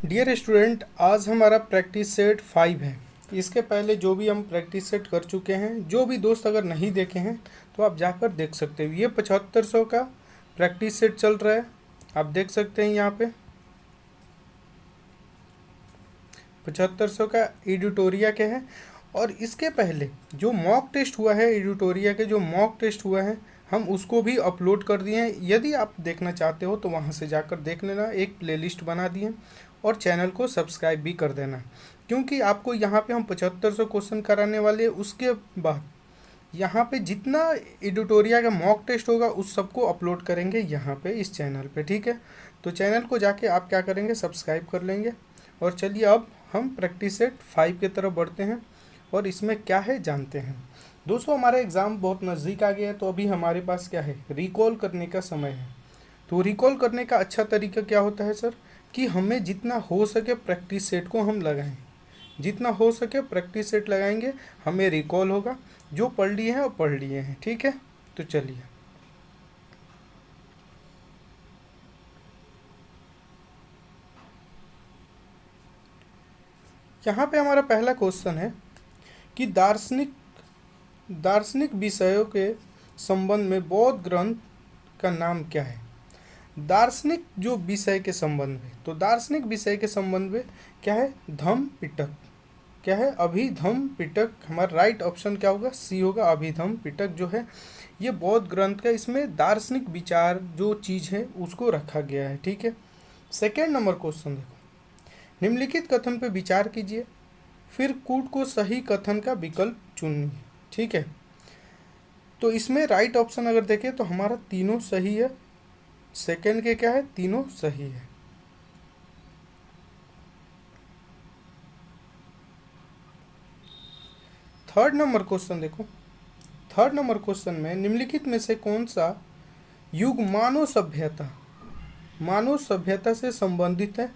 Dear student, आज हमारा practice set 5 है। इसके पहले जो भी हम प्रैक्टिस सेट कर चुके हैं, जो भी दोस्त अगर नहीं देखे हैं तो आप जाकर देख सकते हो। ये 7500 का प्रैक्टिस सेट चल रहा है, आप देख सकते हैं यहाँ पे 7500 का एडिटोरिया के हैं। और इसके पहले जो मॉक टेस्ट हुआ है, एडिटोरिया के जो मॉक टेस्ट हुआ है, हम उसको भी अपलोड कर दिए हैं। यदि आप देखना चाहते हो तो वहाँ से जाकर देख लेना, एक प्लेलिस्ट बना दिए और चैनल को सब्सक्राइब भी कर देना, क्योंकि आपको यहाँ पे हम 7500 क्वेश्चन कराने वाले हैं। उसके बाद यहाँ पे जितना एडिटोरिया का मॉक टेस्ट होगा उस सबको अपलोड करेंगे यहाँ पे इस चैनल पे, ठीक है। तो चैनल को जाके आप क्या करेंगे, सब्सक्राइब कर लेंगे। और चलिए अब हम प्रैक्टिस सेट 5 की तरफ बढ़ते हैं और इसमें क्या है जानते हैं। दोस्तों, हमारा एग्ज़ाम बहुत नज़दीक आ गया है, तो अभी हमारे पास क्या है, रिकॉल करने का समय है। तो रिकॉल करने का अच्छा तरीका क्या होता है सर, कि हमें जितना हो सके प्रैक्टिस सेट को हम लगाएं। जितना हो सके प्रैक्टिस सेट लगाएंगे, हमें रिकॉल होगा। जो पढ़ लिए हैं वो पढ़ लिए हैं, ठीक है। तो चलिए यहाँ पे हमारा पहला क्वेश्चन है कि दार्शनिक दार्शनिक विषयों के संबंध में बौद्ध ग्रंथ का नाम क्या है। दार्शनिक जो विषय के संबंध में, तो दार्शनिक विषय के संबंध में क्या है, धम्म पिटक। क्या है, अभिधम्म पिटक। हमारा राइट ऑप्शन क्या होगा, सी होगा। अभिधम्म पिटक जो है ये बौद्ध ग्रंथ का, इसमें दार्शनिक विचार जो चीज़ है उसको रखा गया है, ठीक है। सेकेंड नंबर क्वेश्चन देखो, निम्नलिखित कथन पे विचार कीजिए, फिर कूट को सही कथन का विकल्प चुनिए, ठीक है। तो इसमें राइट ऑप्शन अगर देखें तो हमारा तीनों सही है। सेकेंड के क्या है, तीनों सही है। थर्ड नंबर क्वेश्चन देखो, थर्ड नंबर क्वेश्चन में निम्नलिखित में से कौन सा युग मानव सभ्यता से संबंधित है,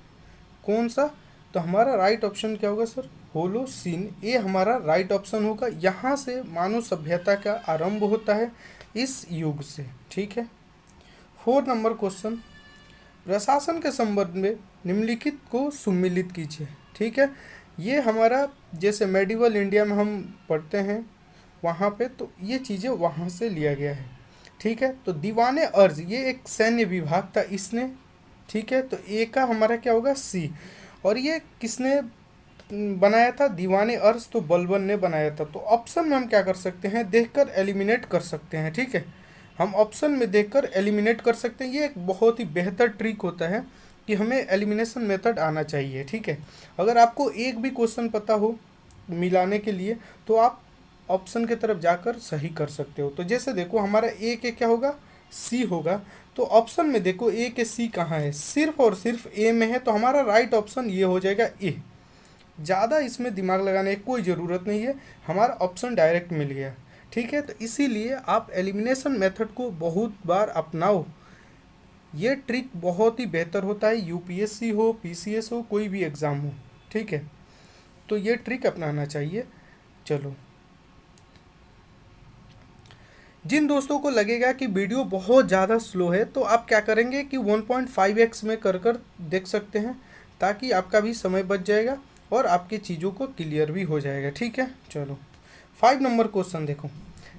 कौन सा। तो हमारा राइट ऑप्शन क्या होगा सर, होलोसीन। ये हमारा राइट ऑप्शन होगा। यहाँ से मानव सभ्यता का आरंभ होता है, इस युग से, ठीक है। फोर्थ नंबर क्वेश्चन, प्रशासन के संबंध में निम्नलिखित को सुम्मिलित कीजिए, ठीक है। ये हमारा जैसे मेडिवल इंडिया में हम पढ़ते हैं वहाँ पे, तो ये चीज़ें वहाँ से लिया गया है, ठीक है। तो दीवाने अर्ज ये एक सैन्य विभाग था इसने, ठीक है। तो ए का हमारा क्या होगा, सी। और ये किसने बनाया था, दीवाने अर्ज, तो बलबन ने बनाया था। तो ऑप्शन में हम क्या कर सकते हैं, देखकर एलिमिनेट कर सकते हैं, ठीक है। हम ऑप्शन में देखकर एलिमिनेट कर सकते हैं। ये एक बहुत ही बेहतर ट्रिक होता है कि हमें एलिमिनेशन मेथड आना चाहिए, ठीक है। अगर आपको एक भी क्वेश्चन पता हो मिलाने के लिए तो आप ऑप्शन की तरफ जाकर सही कर सकते हो। तो जैसे देखो हमारा ए के क्या होगा, सी होगा। तो ऑप्शन में देखो ए के सी कहाँ है, सिर्फ और सिर्फ ए में है। तो हमारा राइट ऑप्शन ये हो जाएगा ए। ज़्यादा इसमें दिमाग लगाने की कोई ज़रूरत नहीं है, हमारा ऑप्शन डायरेक्ट मिल गया, ठीक है। तो इसीलिए आप एलिमिनेशन मेथड को बहुत बार अपनाओ। ये ट्रिक बहुत ही बेहतर होता है, यूपीएससी हो, पीसीएस हो, कोई भी एग्ज़ाम हो, ठीक है। तो ये ट्रिक अपनाना चाहिए। चलो, जिन दोस्तों को लगेगा कि वीडियो बहुत ज़्यादा स्लो है तो आप क्या करेंगे कि 1.5x में कर देख सकते हैं, ताकि आपका भी समय बच जाएगा और आपकी चीज़ों को क्लियर भी हो जाएगा, ठीक है। चलो 5 नंबर क्वेश्चन देखो,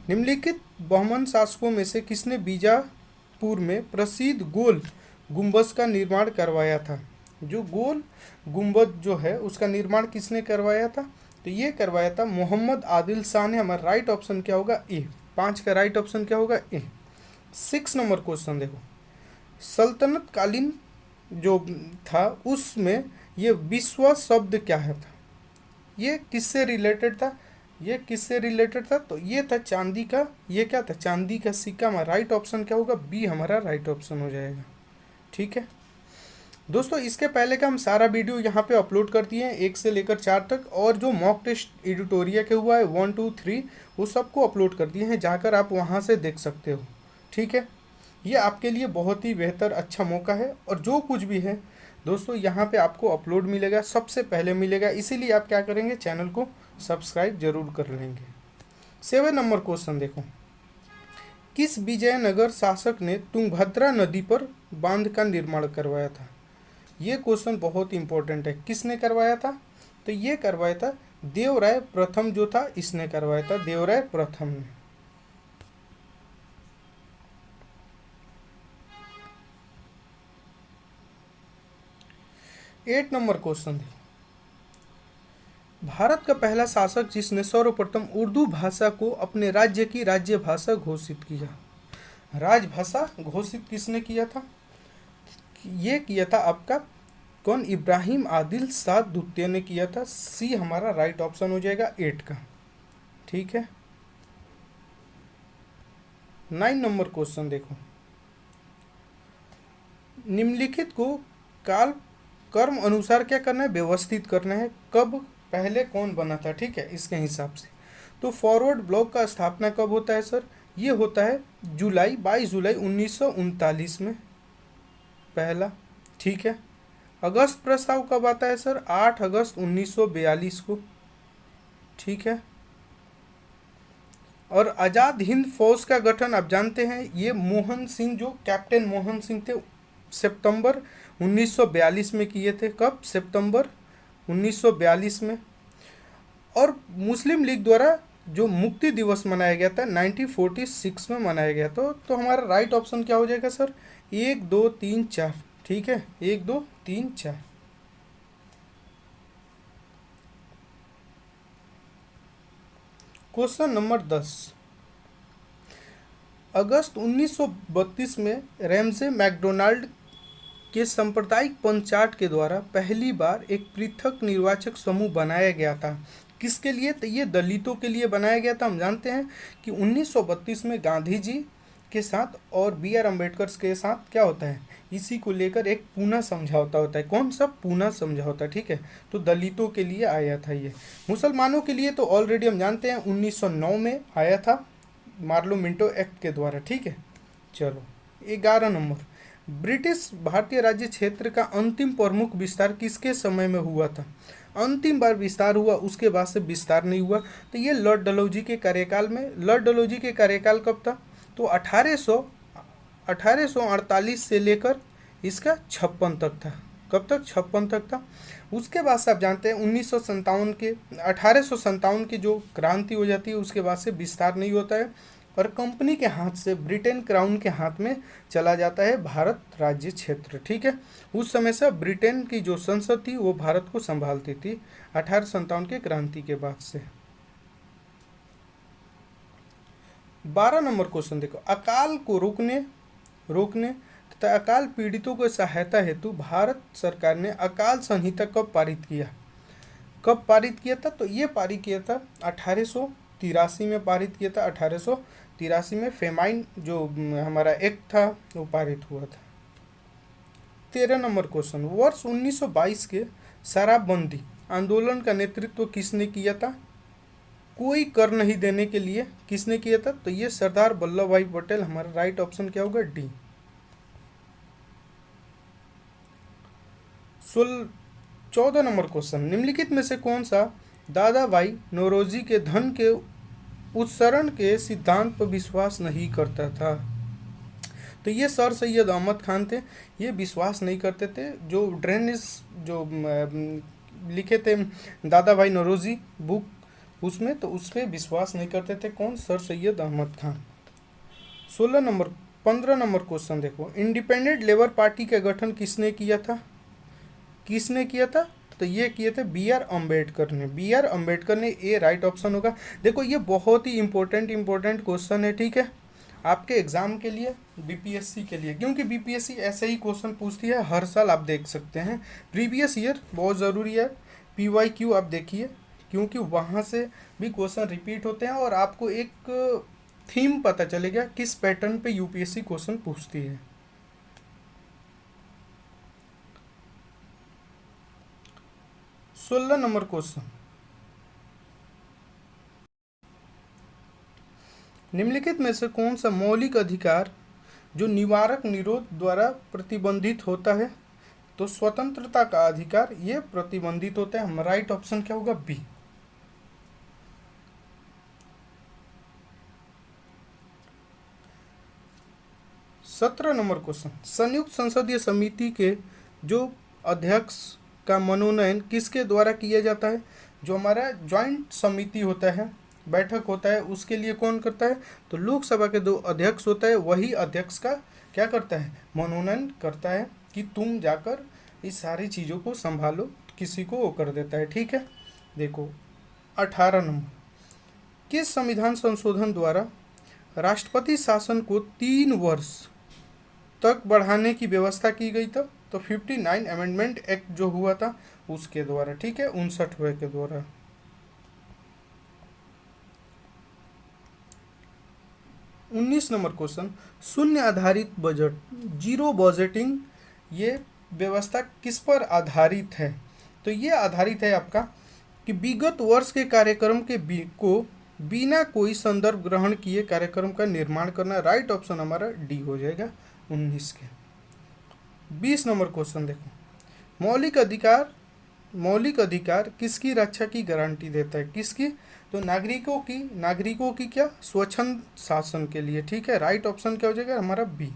निम्नलिखित बहमन शासकों में से किसने बीजापुर में प्रसिद्ध गोल गुंबद का निर्माण करवाया था। जो गोल गुंबद जो है उसका निर्माण किसने करवाया था, तो ये करवाया था मोहम्मद आदिल शाह ने। हमारा राइट ऑप्शन क्या होगा, ए। 5 का राइट ऑप्शन क्या होगा, ए। 6 नंबर क्वेश्चन देखो, सल्तनत कालीन जो था उसमें ये विश्व शब्द क्या है था, ये किससे रिलेटेड था, ये किससे रिलेटेड था। तो ये था चांदी का, ये क्या था, चांदी का सिक्का। हमारा राइट ऑप्शन क्या होगा, बी हमारा राइट ऑप्शन हो जाएगा, ठीक है। दोस्तों, इसके पहले का हम सारा वीडियो यहाँ पे अपलोड कर दिए हैं 1 से लेकर 4 तक, और जो मॉक टेस्ट एडिटोरिया के हुआ है 1 2 3 वो सबको अपलोड कर दिए हैं, जाकर आप वहाँ से देख सकते हो, ठीक है। ये आपके लिए बहुत ही बेहतर अच्छा मौका है। और जो कुछ भी है दोस्तों यहाँ पे आपको अपलोड मिलेगा, सबसे पहले मिलेगा, इसीलिए आप क्या करेंगे, चैनल को सब्सक्राइब जरूर कर लेंगे। 7 नंबर क्वेश्चन देखो, किस विजयनगर शासक ने तुंगभद्रा नदी पर बांध का निर्माण करवाया था। ये क्वेश्चन बहुत इंपॉर्टेंट है। किसने करवाया था? तो ये करवाया था देवराय प्रथम जो था, इसने करवाया था, देवराय प्रथम ने। 8 नंबर क्वेश्चन है, भारत का पहला शासक जिसने सर्वप्रथम उर्दू भाषा को अपने राज्य की राज्य भाषा घोषित किया। राजभाषा घोषित किसने किया था? ये किया था आपका कौन? इब्राहिम आदिल शाह द्वितीय ने किया था। सी हमारा राइट ऑप्शन हो जाएगा 8 का। ठीक है। 9 नंबर क्वेश्चन देखो, निम्नलिखित को काल कर्म अनुसार क्या करना है? व्यवस्थित करना है। कब पहले कौन बना था, ठीक है, इसके हिसाब से। तो फॉरवर्ड ब्लॉक का स्थापना कब होता है सर? ये होता है 22 जुलाई 1939 में पहला। ठीक है। अगस्त प्रस्ताव कब आता है सर? 8 अगस्त 1942 को। ठीक है। और आज़ाद हिंद फौज का गठन आप जानते हैं, ये मोहन सिंह, जो कैप्टन मोहन सिंह थे, सितंबर 1942 में किए थे। कब? सितंबर 1942 में। और मुस्लिम लीग द्वारा जो मुक्ति दिवस मनाया गया था 1946 में मनाया गया था। तो हमारा राइट ऑप्शन क्या हो जाएगा सर? 1 2 3 4। ठीक है, 1 2 3 4। क्वेश्चन नंबर 10, अगस्त 1932 में रैमजे मैकडोनाल्ड के सांप्रदायिक पंचायत के द्वारा पहली बार एक पृथक निर्वाचक समूह बनाया गया था। किसके लिए? तो ये दलितों के लिए बनाया गया था। हम जानते हैं कि 1932 में गांधी जी के साथ और बी आर अम्बेडकर के साथ क्या होता है, इसी को लेकर एक पूना समझौता होता है। कौन सा? पूना समझौता। ठीक है। तो दलितों के लिए आया था ये। मुसलमानों के लिए तो ऑलरेडी हम जानते हैं 1909 में आया था मार्लो मिंटो एक्ट के द्वारा। ठीक है। चलो 11 नंबर, ब्रिटिश भारतीय राज्य क्षेत्र का अंतिम प्रमुख विस्तार किसके समय में हुआ था? अंतिम बार विस्तार हुआ, उसके बाद से विस्तार नहीं हुआ। तो ये लॉर्ड डलहौजी के कार्यकाल में। लॉर्ड डलहौजी के कार्यकाल कब था? तो 1848 से लेकर इसका 56 तक था। कब तक? 56 तक था। उसके बाद से आप जानते हैं 1957 के 1857 की जो क्रांति हो जाती है, उसके बाद से विस्तार नहीं होता है और कंपनी के हाथ से, ब्रिटेन क्राउन के हाथ में चला जाता है भारत राज्य क्षेत्र। ठीक है। उस समय से ब्रिटेन की जो संसद थी वो भारत को संभालती थी 1857 के क्रांति के बाद से। 12 नंबर क्वेश्चन देखो, अकाल को रोकने रोकने तथा अकाल पीड़ितों को सहायता हेतु भारत सरकार ने अकाल संहिता कब पारित किया? कब पारित किया था? तो ये पारित किया था 1883 में पारित किया था। 1883 में फेमाइन जो हमारा एक्ट था वो पारित हुआ था। 13 नंबर क्वेश्चन, वर्ष 1922 के शराबबंदी आंदोलन का नेतृत्व किसने किया था? कोई कर नहीं देने के लिए किसने किया था? तो ये सरदार वल्लभ भाई पटेल। हमारा राइट ऑप्शन क्या होगा? डी। 14 नंबर क्वेश्चन, निम्नलिखित में से कौन सा दादा भाई नौरोजी के धन के उत्सरण के सिद्धांत पर विश्वास नहीं करता था? तो ये सर सैयद अहमद खान थे। ये विश्वास नहीं करते थे। जो ड्रेनेज जो लिखे थे दादा भाई नौरोजी बुक, उसमें तो उस पर विश्वास नहीं करते थे। कौन? Sir Syed Ahmed Khan. 15 number question देखो, इंडिपेंडेंट लेबर पार्टी का गठन किसने किया था? किसने किया था? तो ये किए थे बी आर अम्बेडकर ने। बी आर अम्बेडकर ने। ए राइट ऑप्शन होगा। देखो ये बहुत ही इंपॉर्टेंट क्वेश्चन है। ठीक है, आपके एग्जाम के लिए, बीपीएससी के लिए, क्योंकि बीपीएससी ऐसे ही क्वेश्चन पूछती है हर साल। आप देख सकते हैं प्रीवियस ईयर बहुत ज़रूरी है। पीवाईक्यू आप देखिए, क्योंकि वहाँ से भी क्वेश्चन रिपीट होते हैं और आपको एक थीम पता चलेगा किस पैटर्न पे यूपीएससी क्वेश्चन पूछती है। 16 नंबर क्वेश्चन, निम्नलिखित में से कौन सा मौलिक अधिकार जो निवारक निरोध द्वारा प्रतिबंधित होता है? तो स्वतंत्रता का अधिकार ये प्रतिबंधित होता है। हमारा राइट ऑप्शन क्या होगा? बी। 17 नंबर क्वेश्चन, संयुक्त संसदीय समिति के जो अध्यक्ष का मनोनयन किसके द्वारा किया जाता है? जो हमारा ज्वाइंट समिति होता है, बैठक होता है, उसके लिए कौन करता है? तो लोकसभा के 2 अध्यक्ष होता है, वही अध्यक्ष का क्या करता है? मनोनयन करता है कि तुम जाकर इस सारी चीज़ों को संभालो, किसी को वो कर देता है। ठीक है, देखो 18 नंबर, किस संविधान संशोधन द्वारा राष्ट्रपति शासन को 3 वर्ष तक बढ़ाने की व्यवस्था की गई था? तो 59 अमेंडमेंट एक्ट जो हुआ था उसके द्वारा। ठीक है, 59वें के द्वारा। 19 नंबर क्वेश्चन, शून्य आधारित बजट, जीरो बजटिंग, ये व्यवस्था किस पर आधारित है? तो ये आधारित है आपका कि विगत वर्ष के कार्यक्रम को बिना कोई संदर्भ ग्रहण किए कार्यक्रम का निर्माण करना। राइट ऑप्शन हमारा डी हो जाएगा 19 के। 20 नंबर क्वेश्चन देखो, मौलिक अधिकार किसकी रक्षा की गारंटी देता है? किसकी? तो नागरिकों की क्या? स्वच्छंद शासन के लिए। ठीक है, राइट ऑप्शन क्या हो जाएगा हमारा? बी।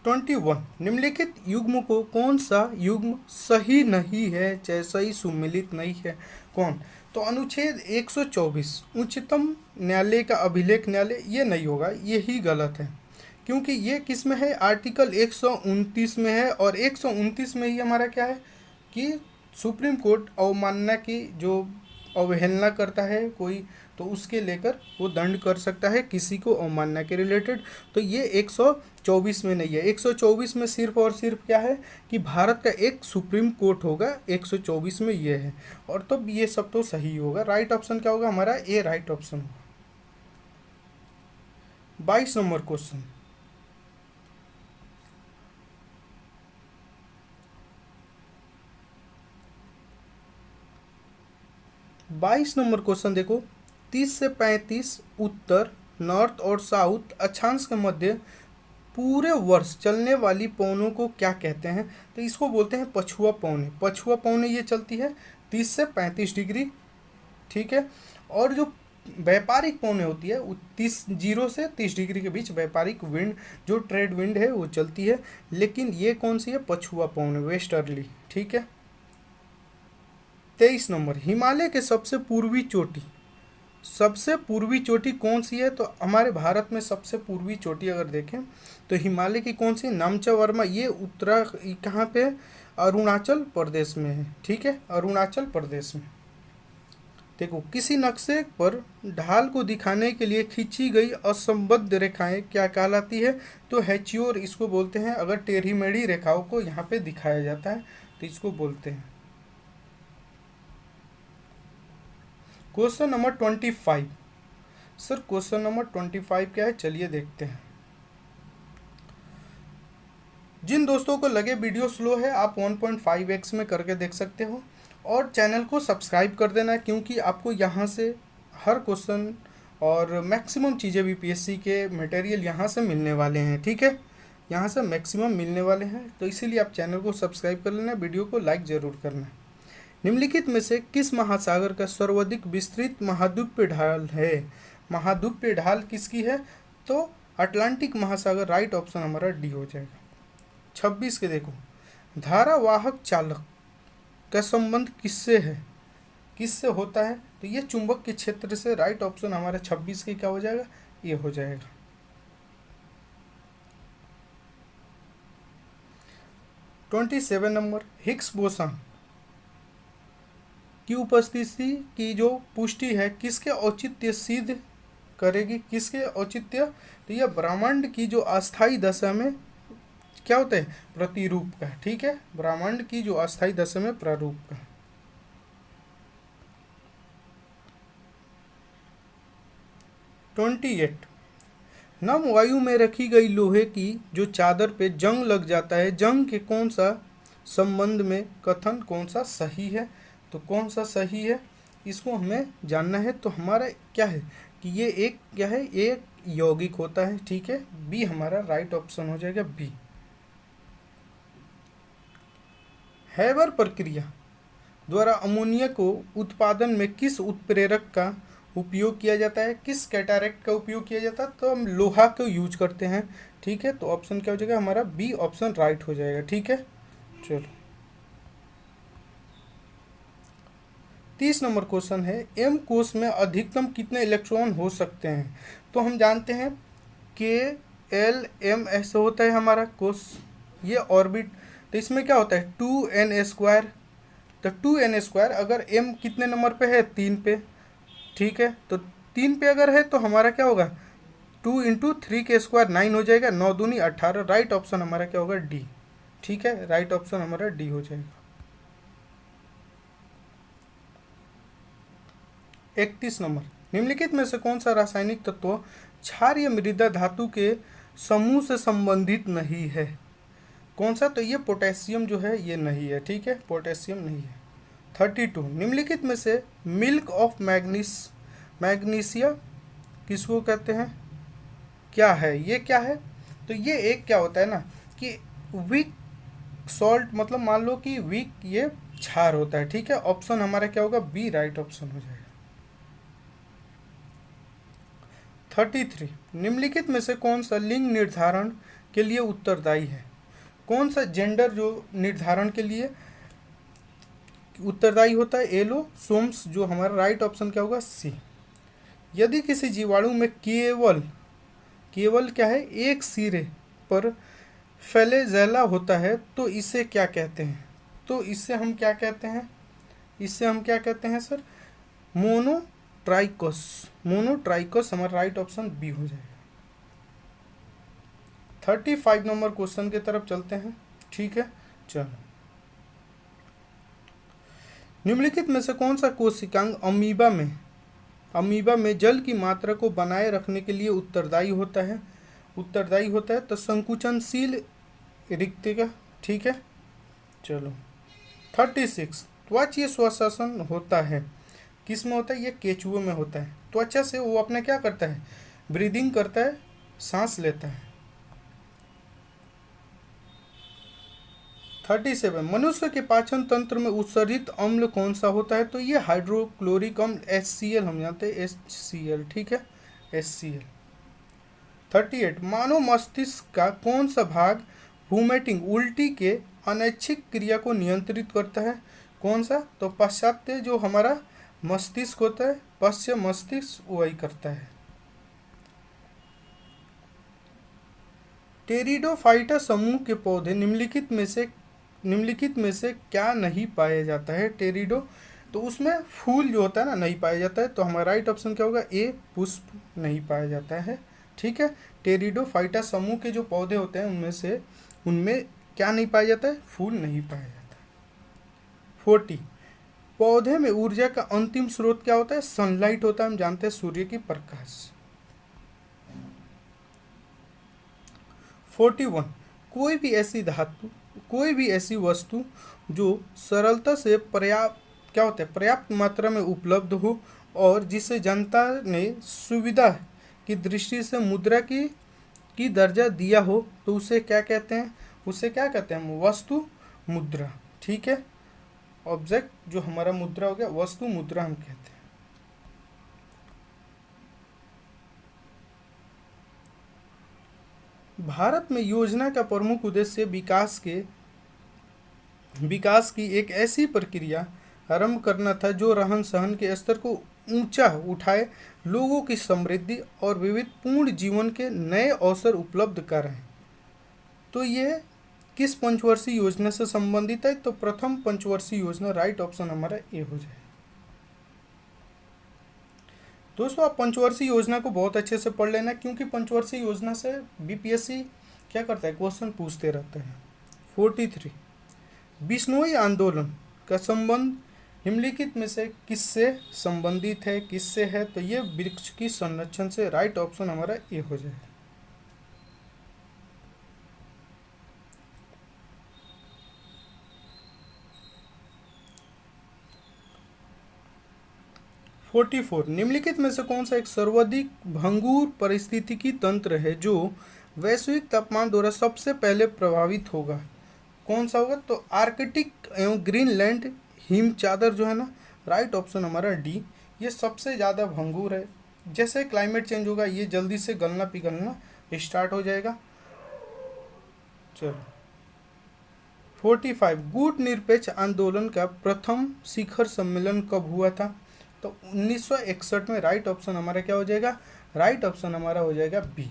21, निम्नलिखित युग्म को कौन सा युग्म सही नहीं है, चाहे सही सुमेलित नहीं है? कौन? तो अनुच्छेद 124 उच्चतम न्यायालय का अभिलेख न्यायालय, ये नहीं होगा, यही गलत है, क्योंकि ये किस में है? आर्टिकल 129 में है, और 129 में ही हमारा क्या है कि सुप्रीम कोर्ट अवमानना की जो अवहेलना करता है कोई, तो उसके लेकर वो दंड कर सकता है किसी को अवमानना के रिलेटेड। तो ये 124 में नहीं है। 124 में सिर्फ और सिर्फ क्या है कि भारत का एक सुप्रीम कोर्ट होगा, 124 में ये है, और तब ये सब तो सही होगा। राइट ऑप्शन क्या होगा हमारा? ए राइट ऑप्शन होगा। 22 नंबर क्वेश्चन, देखो, 30 से 35 उत्तर, नॉर्थ और साउथ अक्षांश के मध्य पूरे वर्ष चलने वाली पवनों को क्या कहते हैं? तो इसको बोलते हैं पछुआ पवने। पछुआ पवने ये चलती है 30 से 35 डिग्री। ठीक है, और जो व्यापारिक पवने होती है वो 0 से 30 डिग्री के बीच व्यापारिक विंड, जो ट्रेड विंड है वो चलती है, लेकिन ये कौन सी है? पछुआ पवने, वेस्टर्ली। ठीक है। 23 नंबर, हिमालय के सबसे पूर्वी चोटी कौन सी है? तो हमारे भारत में सबसे पूर्वी चोटी अगर देखें तो हिमालय की कौन सी? नामचा वर्मा। ये कहाँ पे? अरुणाचल प्रदेश में है। ठीक है, अरुणाचल प्रदेश में। देखो, किसी नक्शे पर ढाल को दिखाने के लिए खींची गई असंबद्ध रेखाएं क्या कहलाती है? तो हैच्योर इसको बोलते हैं। अगर टेढ़ी मेढ़ी रेखाओं को यहाँ पे दिखाया जाता है तो इसको बोलते हैं। Question number 25, sir question number 25 क्या है? चलिए देखते हैं। जिन दोस्तों को लगे वीडियो स्लो है, आप 1.5x में करके देख सकते हो, और चैनल को सब्सक्राइब कर देना, क्योंकि आपको यहाँ से हर क्वेश्चन और मैक्सिमम चीज़ें बीपीएससी के मटेरियल यहाँ से मिलने वाले हैं। ठीक है, यहाँ से मैक्सिमम मिलने वाले हैं, तो इसीलिए आप चैनल को सब्सक्राइब कर लेना, वीडियो को लाइक ज़रूर करना। निम्नलिखित में से किस महासागर का सर्वाधिक विस्तृत महाद्वीपीय ढाल है? महाद्वीपीय ढाल किसकी है? तो अटलांटिक महासागर। राइट ऑप्शन हमारा डी हो जाएगा। 26 के देखो, धारावाहक चालक का संबंध किससे है? किससे होता है? तो ये चुंबक के क्षेत्र से। राइट ऑप्शन हमारा 26 के क्या हो जाएगा? ये हो जाएगा। 27 नंबर, हिग्स बोसन की उपस्थिति की जो पुष्टि है किसके औचित्य सिद्ध करेगी? किसके औचित्य? तो यह ब्रह्मांड की जो अस्थायी दशा में क्या होता है? प्रतिरूप का। ठीक है, ब्रह्मांड की जो अस्थायी दशा में प्रारूप का। 28, नम वायु में रखी गई लोहे की जो चादर पे जंग लग जाता है, जंग के कौन सा संबंध में कथन कौन सा सही है? तो कौन सा सही है इसको हमें जानना है। तो हमारा क्या है कि ये एक क्या है? एक यौगिक होता है। ठीक है, बी हमारा राइट ऑप्शन हो जाएगा, बी। हैबर प्रक्रिया द्वारा अमोनिया को उत्पादन में किस उत्प्रेरक का उपयोग किया जाता है, किस कैटारेक्ट का उपयोग किया जाता है, तो हम लोहा को यूज करते हैं। ठीक है, तो ऑप्शन क्या हो जाएगा हमारा, बी ऑप्शन राइट हो जाएगा। ठीक है, चलो 30 नंबर क्वेश्चन है, एम कोश में अधिकतम कितने इलेक्ट्रॉन हो सकते हैं। तो हम जानते हैं के एल एम ऐसे होता है हमारा कोश, ये ऑर्बिट, तो इसमें क्या होता है 2n²। तो 2n² अगर m कितने नंबर पे है, 3 पे। ठीक है, तो 3 पे अगर है तो हमारा क्या होगा, 2 × 3 के स्क्वायर 9 हो जाएगा, 9 दूनी 18। राइट ऑप्शन हमारा क्या होगा, डी। ठीक है, राइट ऑप्शन हमारा डी हो जाएगा। 31 नंबर, निम्नलिखित में से कौन सा रासायनिक तत्व क्षारीय मृदा धातु के समूह से संबंधित नहीं है। कौन सा, तो ये पोटेशियम जो है ये नहीं है। ठीक है, पोटेशियम नहीं है। 32, निम्नलिखित में से मिल्क ऑफ मैग्नीशिया किसको कहते हैं, क्या है, ये क्या है। तो ये एक क्या होता है ना कि वीक सॉल्ट, मतलब मान लो कि वीक ये क्षार होता है। ठीक है, ऑप्शन हमारा क्या होगा, बी राइट ऑप्शन हो जाएगा। 33, निम्नलिखित में से कौन सा लिंग निर्धारण के लिए उत्तरदायी है। कौन सा जेंडर जो निर्धारण के लिए उत्तरदायी होता है, एलो सोम्स, जो हमारा राइट ऑप्शन क्या होगा, सी। यदि किसी जीवाणु में केवल क्या है, एक सिरे पर फ्लैजेला होता है तो इसे क्या कहते हैं। तो इससे हम क्या कहते हैं, सर, मोनोट्राइकोस हमारा राइट ऑप्शन बी हो जाएगा। 35 नंबर क्वेश्चन की तरफ चलते हैं। ठीक है, चलो, निम्नलिखित में से कौन सा कोशिकांग अमीबा में जल की मात्रा को बनाए रखने के लिए उत्तरदायी होता है। तो संकुचनशील रिक्तिका। ठीक है, चलो 36, त्वचीय श्वसन होता है, किस में होता है, ये केचुए में होता है। त्वचा से वो अपना क्या करता है, ब्रीदिंग करता है, सांस लेता है। 37, मनुष्य के पाचन तंत्र में उत्सर्जित अम्ल कौन सा होता है। तो ये हाइड्रोक्लोरिक अम्ल HCl हम जानते हैं, HCl। ठीक है, HCl। 38, मानव मस्तिष्क का कौन सा भाग वोमिटिंग उल्टी के अनैच्छिक क्रिया को नियंत्रित करता है। कौन सा, तो पाश्चात्य जो हमारा मस्तिष्क होता है, पश्चिम मस्तिष्क वही करता है। टेरिडोफाइटा समूह के पौधे निम्नलिखित में से क्या नहीं पाया जाता है। टेरिडो, तो उसमें फूल जो होता है ना नहीं पाया जाता है, तो हमारा राइट ऑप्शन क्या होगा, ए पुष्प नहीं पाया जाता है। ठीक है, टेरिडोफाइटा समूह के जो पौधे होते हैं उनमें क्या नहीं पाया जाता है, फूल नहीं पाया जाता है। 40, पौधे में ऊर्जा का अंतिम स्रोत क्या होता है, सनलाइट होता है, हम जानते हैं सूर्य की प्रकाश। 41, कोई भी ऐसी वस्तु जो सरलता से पर्याप्त मात्रा में उपलब्ध हो और जिसे जनता ने सुविधा की दृष्टि से मुद्रा की दर्जा दिया हो, तो उसे क्या कहते हैं, हम वस्तु मुद्रा। ठीक है, ऑब्जेक्ट जो हमारा मुद्रा हो गया, वस्तु मुद्रा हम कहते हैं। भारत में योजना का प्रमुख उद्देश्य विकास की एक ऐसी प्रक्रिया आरंभ करना था जो रहन सहन के स्तर को ऊंचा उठाए, लोगों की समृद्धि और विविधपूर्ण जीवन के नए अवसर उपलब्ध कराएं। तो ये किस पंचवर्षीय योजना से संबंधित है, तो प्रथम पंचवर्षीय योजना, राइट ऑप्शन हमारा ए हो जाए। दोस्तों आप पंचवर्षीय योजना को बहुत अच्छे से पढ़ लेना, क्योंकि पंचवर्षीय योजना से बीपीएससी क्या करता है, क्वेश्चन पूछते रहते हैं। 43, बिश्नोई आंदोलन का संबंध निम्नलिखित में से किससे संबंधित है, तो ये वृक्ष की संरक्षण से। राइट ऑप्शन हमारा ए हो जाए। 44, निम्नलिखित में से कौन सा एक सर्वाधिक भंगुर पारिस्थितिकी तंत्र है जो वैश्विक तापमान द्वारा सबसे पहले प्रभावित होगा। कौन सा होगा, तो आर्कटिक एवं ग्रीनलैंड हिम चादर जो है ना, राइट ऑप्शन हमारा डी। ये सबसे ज़्यादा भंगुर है। जैसे क्लाइमेट चेंज होगा ये जल्दी से गलना पिघलना स्टार्ट हो जाएगा। चलो 45 गुट निरपेक्ष आंदोलन का प्रथम शिखर सम्मेलन कब हुआ था? तो 1961 में। राइट ऑप्शन हमारा क्या हो जाएगा? राइट ऑप्शन हमारा हो जाएगा बी।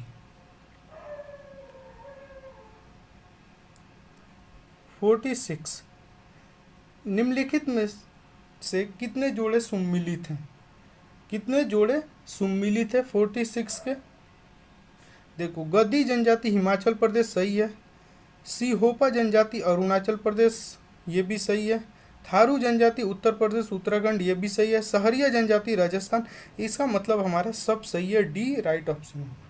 46 निम्नलिखित में से कितने जोड़े सुम्मिलित हैं? कितने जोड़े सुम्मिलित है 46 के? देखो, गद्दी जनजाति हिमाचल प्रदेश सही है। सिहोपा जनजाति अरुणाचल प्रदेश ये भी सही है। थारू जनजाति उत्तर प्रदेश उत्तराखंड ये भी सही है। सहरिया जनजाति राजस्थान। इसका मतलब हमारा सब सही है, डी राइट ऑप्शन है।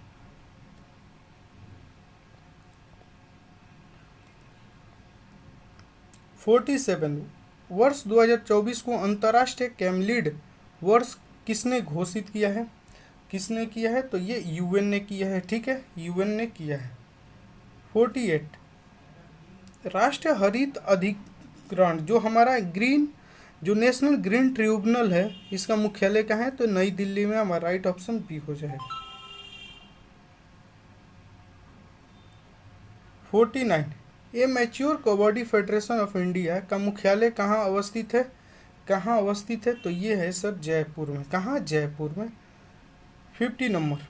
(47) वर्ष 2024 को अंतर्राष्ट्रीय कैमलिड वर्ष किसने घोषित किया है? किसने किया है? तो ये यूएन ने किया है। ठीक है, यूएन ने किया है। 48 राष्ट्रीय हरित अधिकरण जो हमारा जो नेशनल ग्रीन ट्रिब्यूनल है, इसका मुख्यालय कहाँ है? तो नई दिल्ली में। हमारा राइट ऑप्शन बी हो जाएगा। 49 ए mature kabaddi federation of India का मुख्यालय कहाँ अवस्थित है? कहाँ अवस्थित है? तो ये है सर जयपुर में। कहाँ? जयपुर में। 50 नंबर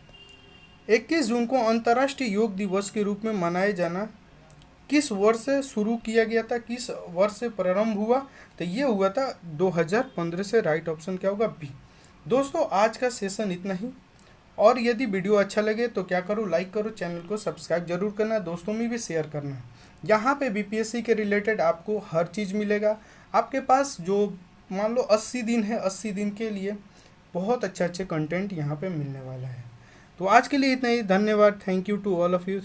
21 जून को अंतर्राष्ट्रीय योग दिवस के रूप में मनाया जाना किस वर्ष से शुरू किया गया था? किस वर्ष से प्रारंभ हुआ? तो ये हुआ था 2015 से। राइट ऑप्शन क्या होगा? बी। दोस्तों आज का सेशन इतना ही, और यदि वीडियो अच्छा लगे तो क्या करो, लाइक करो, चैनल को सब्सक्राइब जरूर करना, दोस्तों में भी शेयर करना। यहाँ पे बीपीएससी के रिलेटेड आपको हर चीज़ मिलेगा। आपके पास जो मान लो 80 दिन है, 80 दिन के लिए बहुत अच्छे कंटेंट यहाँ पे मिलने वाला है। तो आज के लिए इतना ही। धन्यवाद। Thank you to all of you.